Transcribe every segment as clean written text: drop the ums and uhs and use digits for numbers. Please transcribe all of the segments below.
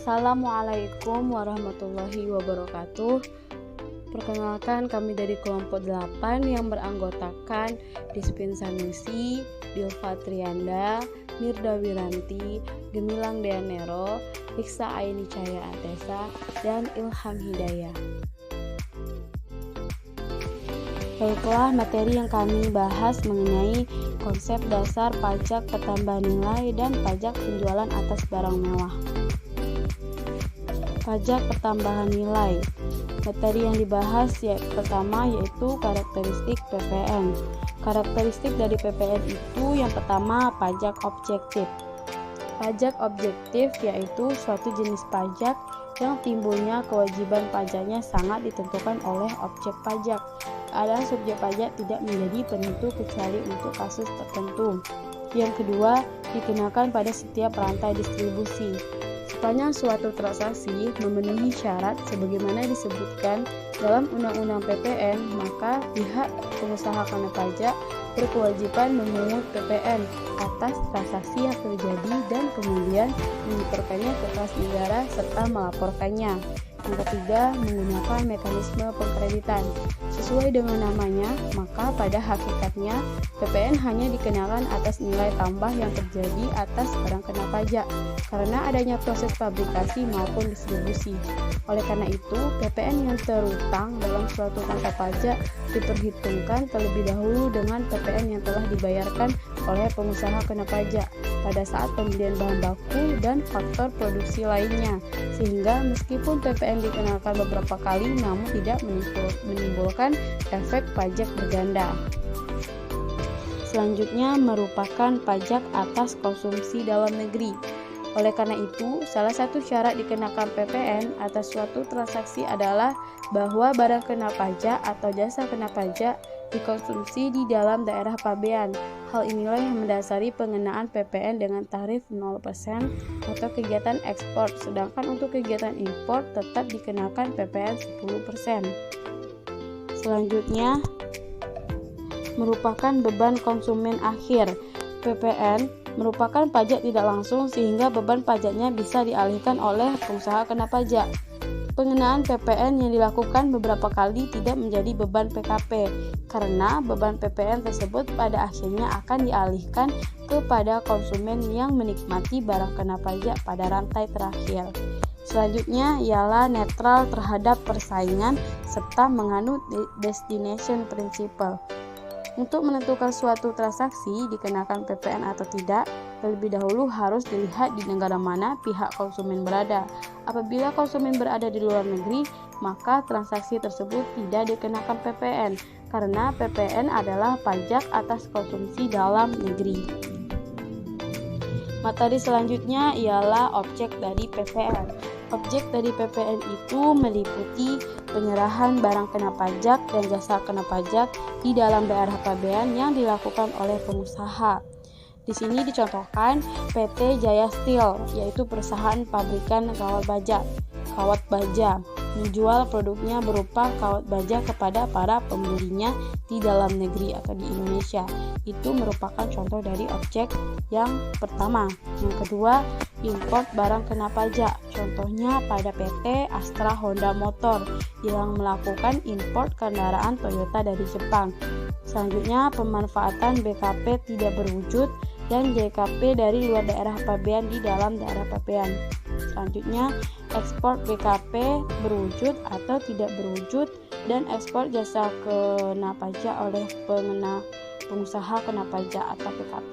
Assalamualaikum warahmatullahi wabarakatuh. Perkenalkan, kami dari kelompok 8 yang beranggotakan Dispin Sanusi, Dilfa Trianda, Mirda Wiranti, Gemilang Deanero, Riksa Aini Cahaya Atesa, dan Ilham Hidayah. Baiklah, materi yang kami bahas mengenai konsep dasar pajak pertambahan nilai dan pajak penjualan atas barang mewah. Pajak pertambahan nilai. Materi yang dibahas pertama yaitu karakteristik PPN. Karakteristik dari PPN itu yang pertama pajak objektif. Pajak objektif yaitu suatu jenis pajak yang timbulnya kewajiban pajaknya sangat ditentukan oleh objek pajak. Ada subjek pajak tidak menjadi penentu kecuali untuk kasus tertentu. Yang kedua, dikenakan pada setiap rantai distribusi. Sepanjang suatu transaksi memenuhi syarat sebagaimana disebutkan dalam Undang-Undang PPN, maka pihak pengusaha kena pajak berkewajiban memungut PPN atas transaksi yang terjadi dan kemudian melaporkannya ke kas negara serta melaporkannya. Yang ketiga, menggunakan mekanisme pengkreditan. Sesuai dengan namanya, maka pada hakikatnya PPN hanya dikenakan atas nilai tambah yang terjadi atas barang kena pajak karena adanya proses fabrikasi maupun distribusi. Oleh karena itu, PPN yang terutang dalam suatu rangka pajak diperhitungkan terlebih dahulu dengan PPN yang telah dibayarkan oleh pengusaha kena pajak pada saat pembelian bahan baku dan faktor produksi lainnya, sehingga meskipun PPN dikenakan beberapa kali namun tidak menimbulkan efek pajak berganda. Selanjutnya merupakan pajak atas konsumsi dalam negeri. Oleh karena itu, salah satu syarat dikenakan PPN atas suatu transaksi adalah bahwa barang kena pajak atau jasa kena pajak dikonsumsi di dalam daerah pabean. Hal inilah yang mendasari pengenaan PPN dengan tarif 0% atau kegiatan ekspor, sedangkan untuk kegiatan impor tetap dikenakan PPN 10%. Selanjutnya, merupakan beban konsumen akhir. PPN merupakan pajak tidak langsung sehingga beban pajaknya bisa dialihkan oleh pengusaha kena pajak. Pengenaan PPN yang dilakukan beberapa kali tidak menjadi beban PKP karena beban PPN tersebut pada akhirnya akan dialihkan kepada konsumen yang menikmati barang kena pajak pada rantai terakhir. Selanjutnya ialah netral terhadap persaingan serta menganut destination principle. Untuk menentukan suatu transaksi dikenakan PPN atau tidak, terlebih dahulu harus dilihat di negara mana pihak konsumen berada. Apabila konsumen berada di luar negeri, maka transaksi tersebut tidak dikenakan PPN, karena PPN adalah pajak atas konsumsi dalam negeri. Materi selanjutnya ialah objek dari PPN. Objek dari PPN itu meliputi penyerahan barang kena pajak dan jasa kena pajak di dalam daerah pabean yang dilakukan oleh pengusaha. Di sini dicontohkan PT Jaya Steel, yaitu perusahaan pabrikan kawat baja, menjual produknya berupa kawat baja kepada para pembelinya di dalam negeri atau di Indonesia. Itu merupakan contoh dari objek yang pertama. Yang kedua, import barang kena pajak. Contohnya pada PT Astra Honda Motor yang melakukan import kendaraan Toyota dari Jepang. Selanjutnya, pemanfaatan BKP tidak berwujud dan JKP dari luar daerah pabean di dalam daerah pabean. Selanjutnya, ekspor BKP berwujud atau tidak berwujud dan ekspor jasa kena pajak oleh pengusaha kena pajak atau PKP.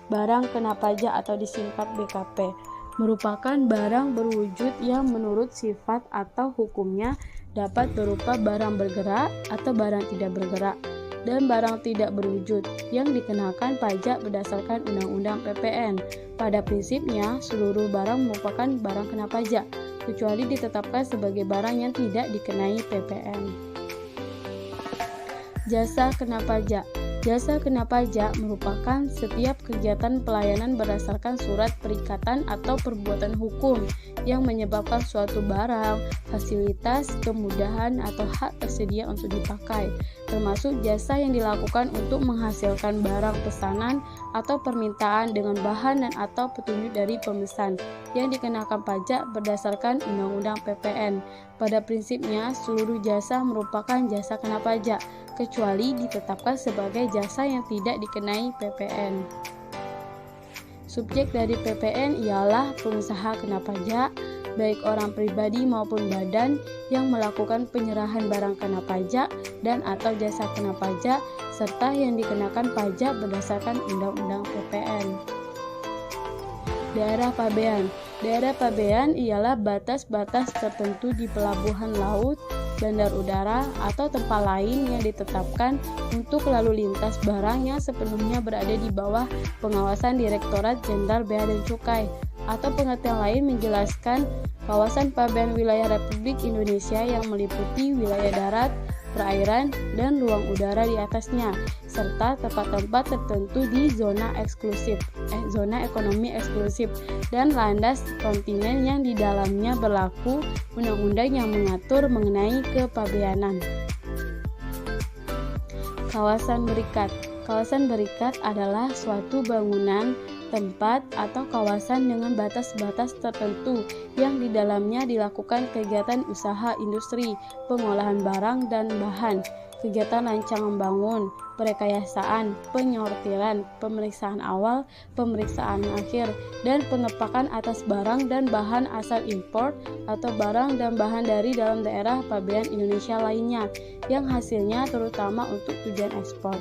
Barang kena pajak atau disingkat BKP merupakan barang berwujud yang menurut sifat atau hukumnya dapat berupa barang bergerak atau barang tidak bergerak, dan barang tidak berwujud yang dikenakan pajak berdasarkan Undang-Undang PPN. Pada prinsipnya, seluruh barang merupakan barang kena pajak, kecuali ditetapkan sebagai barang yang tidak dikenai PPN. Jasa kena pajak. Jasa kena pajak merupakan setiap kegiatan pelayanan berdasarkan surat perikatan atau perbuatan hukum yang menyebabkan suatu barang, fasilitas, kemudahan, atau hak tersedia untuk dipakai, termasuk jasa yang dilakukan untuk menghasilkan barang pesanan atau permintaan dengan bahan dan atau petunjuk dari pemesan yang dikenakan pajak berdasarkan Undang-Undang PPN. Pada prinsipnya, seluruh jasa merupakan jasa kena pajak, kecuali ditetapkan sebagai jasa yang tidak dikenai PPN. Subjek dari PPN ialah pengusaha kena pajak, baik orang pribadi maupun badan yang melakukan penyerahan barang kena pajak dan atau jasa kena pajak, serta yang dikenakan pajak berdasarkan Undang-Undang PPN. Daerah pabean. Daerah pabean ialah batas-batas tertentu di pelabuhan laut, bandar udara, atau tempat lain yang ditetapkan untuk lalu lintas barang yang sepenuhnya berada di bawah pengawasan Direktorat Jenderal Bea dan Cukai, atau pengertian lain menjelaskan kawasan pabean wilayah Republik Indonesia yang meliputi wilayah darat, perairan, dan ruang udara di atasnya, serta tempat-tempat tertentu di zona ekonomi eksklusif, dan landas kontinen yang di dalamnya berlaku undang-undang yang mengatur mengenai kepabeanan. Kawasan berikat. Kawasan berikat adalah suatu bangunan, tempat, atau kawasan dengan batas-batas tertentu yang di dalamnya dilakukan kegiatan usaha industri, pengolahan barang dan bahan, kegiatan rancang membangun, perekayasaan, penyortiran, pemeriksaan awal, pemeriksaan akhir, dan pengepakan atas barang dan bahan asal impor atau barang dan bahan dari dalam daerah pabean Indonesia lainnya, yang hasilnya terutama untuk tujuan ekspor.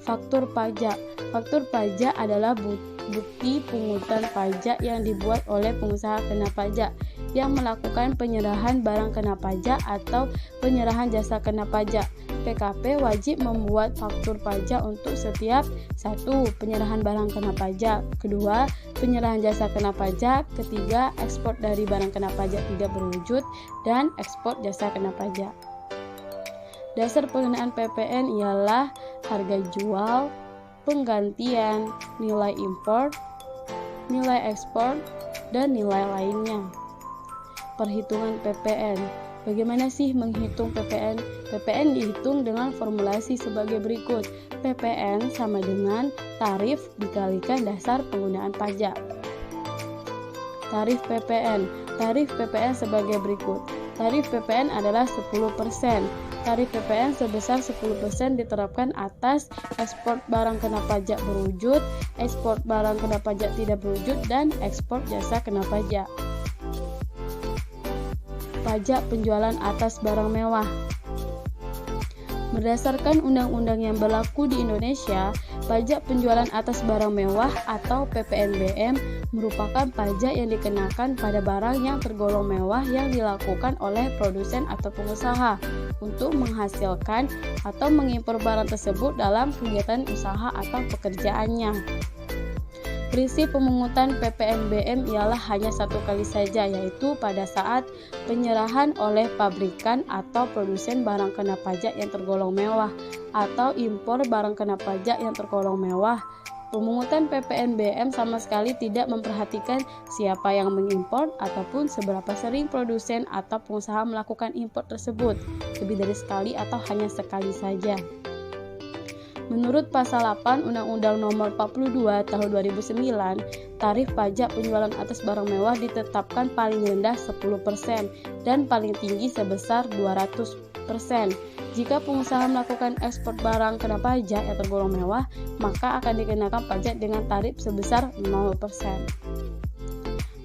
Faktur pajak. Faktur pajak adalah bukti pungutan pajak yang dibuat oleh pengusaha kena pajak yang melakukan penyerahan barang kena pajak atau penyerahan jasa kena pajak. PKP wajib membuat faktur pajak untuk setiap 1. Penyerahan barang kena pajak, 2. Penyerahan jasa kena pajak, 3. Ekspor dari barang kena pajak tidak berwujud, dan ekspor jasa kena pajak. Dasar pengenaan PPN ialah harga jual, penggantian, nilai impor, nilai ekspor, dan nilai lainnya. Perhitungan PPN. Bagaimana sih menghitung PPN? PPN dihitung dengan formulasi sebagai berikut. PPN sama dengan tarif dikalikan dasar penggunaan pajak. Tarif PPN. Tarif PPN sebagai berikut. Tarif PPN adalah 10%. Tarif PPN sebesar 10% diterapkan atas ekspor barang kena pajak berwujud, ekspor barang kena pajak tidak berwujud, dan ekspor jasa kena pajak. Pajak penjualan atas barang mewah. Berdasarkan undang-undang yang berlaku di Indonesia, pajak penjualan atas barang mewah atau PPNBM merupakan pajak yang dikenakan pada barang yang tergolong mewah yang dilakukan oleh produsen atau pengusaha untuk menghasilkan atau mengimpor barang tersebut dalam kegiatan usaha atau pekerjaannya. Prinsip pemungutan PPNBM ialah hanya satu kali saja, yaitu pada saat penyerahan oleh pabrikan atau produsen barang kena pajak yang tergolong mewah atau impor barang kena pajak yang tergolong mewah. Pemungutan PPNBM sama sekali tidak memperhatikan siapa yang mengimpor ataupun seberapa sering produsen atau pengusaha melakukan impor tersebut, lebih dari sekali atau hanya sekali saja. Menurut Pasal 8 Undang-Undang Nomor 42 Tahun 2009, tarif pajak penjualan atas barang mewah ditetapkan paling rendah 10% dan paling tinggi sebesar 200%. Jika pengusaha melakukan ekspor barang kena pajak yang tergolong mewah, maka akan dikenakan pajak dengan tarif sebesar 0%.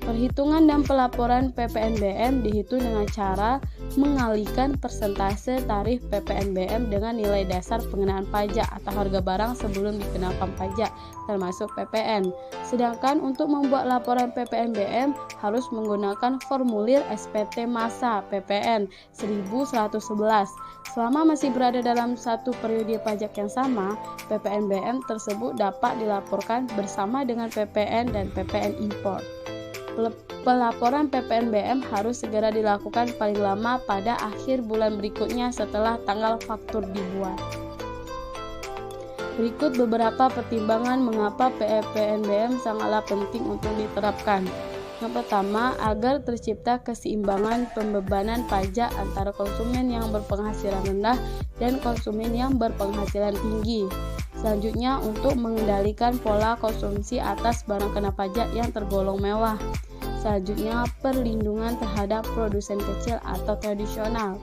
Perhitungan dan pelaporan PPNBM dihitung dengan cara mengalihkan persentase tarif PPNBM dengan nilai dasar pengenaan pajak atau harga barang sebelum dikenakan pajak, termasuk PPN. Sedangkan untuk membuat laporan PPNBM harus menggunakan formulir SPT masa PPN 1111. Selama masih berada dalam satu periode pajak yang sama, PPNBM tersebut dapat dilaporkan bersama dengan PPN dan PPN impor. Pelaporan PPNBM harus segera dilakukan paling lama pada akhir bulan berikutnya setelah tanggal faktur dibuat. Berikut beberapa pertimbangan mengapa PPNBM sangatlah penting untuk diterapkan. Yang pertama, agar tercipta keseimbangan pembebanan pajak antara konsumen yang berpenghasilan rendah dan konsumen yang berpenghasilan tinggi. Selanjutnya, untuk mengendalikan pola konsumsi atas barang kena pajak yang tergolong mewah. Selanjutnya, perlindungan terhadap produsen kecil atau tradisional.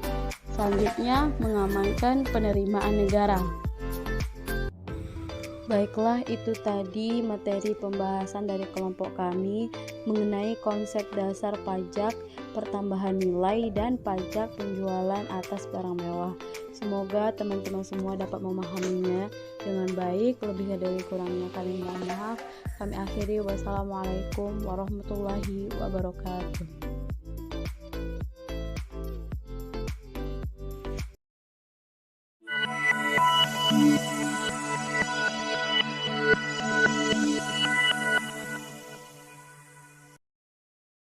Selanjutnya, mengamankan penerimaan negara. Baiklah, itu tadi materi pembahasan dari kelompok kami mengenai konsep dasar pajak pertambahan nilai dan pajak penjualan atas barang mewah. Semoga teman-teman semua dapat memahaminya dengan baik. Lebih dari kurangnya kami mohon maaf. Kami akhiri, wassalamualaikum warahmatullahi wabarakatuh.